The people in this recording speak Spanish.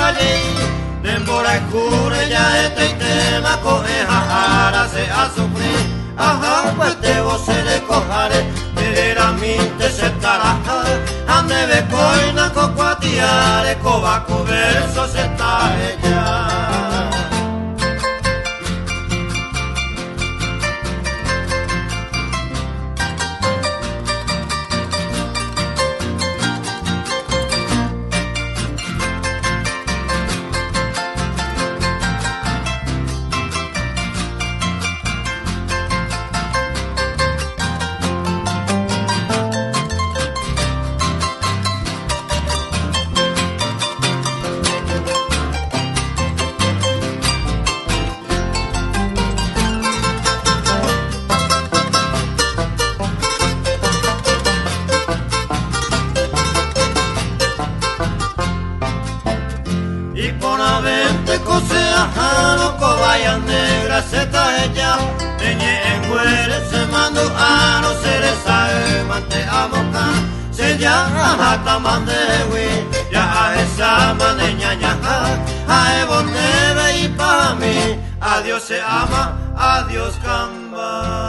allí. Dembora escure ya este tema coge jajara se a sufrir. Ajá, pues te vos se le cojare, veramente se taraja. Ande ve coina cocuatiare, cobaco verso se está ella. Y por avente cosea jano cobaya negra se está ella. Teñe en güere se mandó a no se le sabe mante a boca. Se llama hasta mandewi ya a esa maneña ñaja. A evo neve y pa' mí, a Dios se ama, a Dios camba.